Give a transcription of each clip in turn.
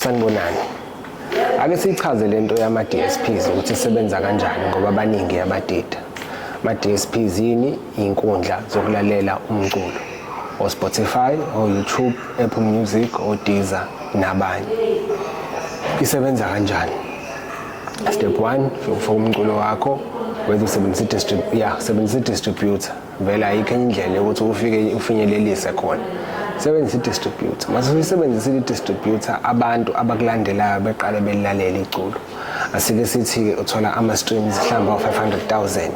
Sanibonani. Ake sichaze lento yama DSPs ukuthi isebenza kanjani ngoba abaningi yabadida. Ma DSPs yini? Inkundla zokulalela umculo. O Spotify, o YouTube, Apple Music, o Deezer nabanye. Isebenza kanjani? Step 1, ufaka umculo wakho, whether usebenzisa distributor. Vela ayikho indlela ukuthi ufike ufinyelelise khona. Sebenzisa distributor. Mase usebenzisa distributor abantu abakulandelayo beqale belilalela iculo. Asike sithi ke uthola ama streams mhlawumbe 500,000.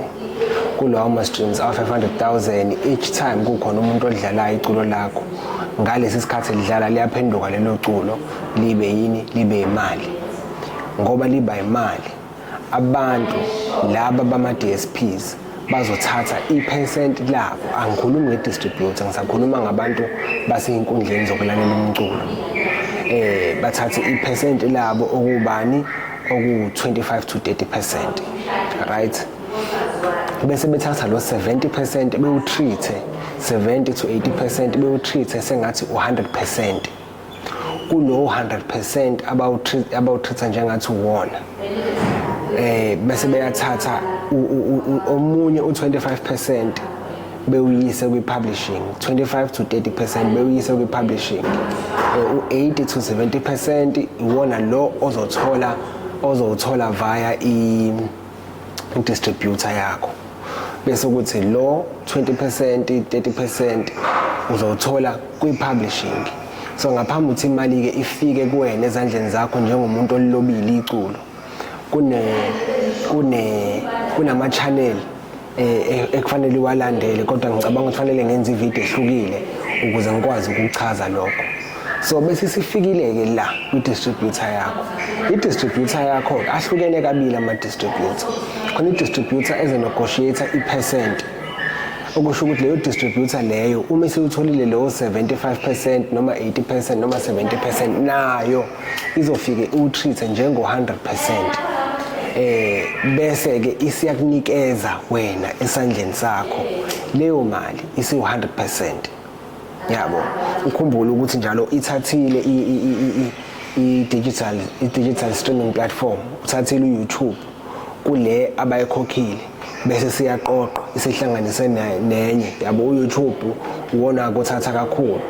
Kulawo ama streams 500,000 each time kukhona umuntu odlalayo iculo lakho. Ngalesi sikhathi lidlala liyaphenduka lelo culo libe yini? Libe imali. Ngoba liba imali, abantu laba bama DSPs bazothatha ipercent labo. Angikhulumi ngedistributor, ngisakhuluma ngabantu baseinkundleni zokulalela umculo. Bathatha ipercent labo okubani? Oku 25 to 30%. Right? Bese bethatha lo 70% bewutreat 70 to 80% bewutreat sengathi 100%. Kulo 100% abawutreat njengathi uwona. Bese beyathatha omunye u25% bewuyise kwi-publishing, 25 to 30% bewuyise kwi-publishing, u80 to 70% iwona lo ozothola via i-distributor yakho. Bese ukuthi lo 20% 30% uzothola kwi-publishing. So ngaphambi ukuthi imali ke ifike kuwena ezandleni zakho njengomuntu olilobile iculo, kunama channel ekufanele walandele, kodwa ngicabanga ukuthi kufanele ngenze ivideo ehlukile ukuze ngikwazi ukuchaza lokho. So bese sifikile ke la kwi-distributor yakho. I-distributor yakho ahlukene kabili ama distributor. Khona i-distributor ezenegotiator ipercent. Okusho ukuthi leyo distributor leyo uma isutholile lo 75% noma 80% noma 70% nayo izofike utreat njengo 100%. Bese ke isiyakunikeza wena esandleni sakho leyo mali isi 100%. Yabo, ukhumbule ukuthi njalo ithathile i-digital streaming platform, uthathile uYouTube kule abayikhokhile bese siyaqoqwa isihlanganise nenye. Yabo, uYouTube uwona ukuthatha kakhulu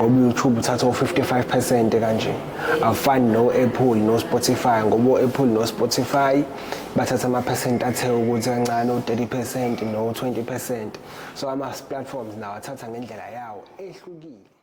ngoba uYouTube uthatha 55% kanje. Afani no Apple no Spotify, ngoba Apple no Spotify bathatha ama percent athe ukuthi kancane u30% no 20%. So ama platforms nawo athatha ngendlela yawo ehlukile.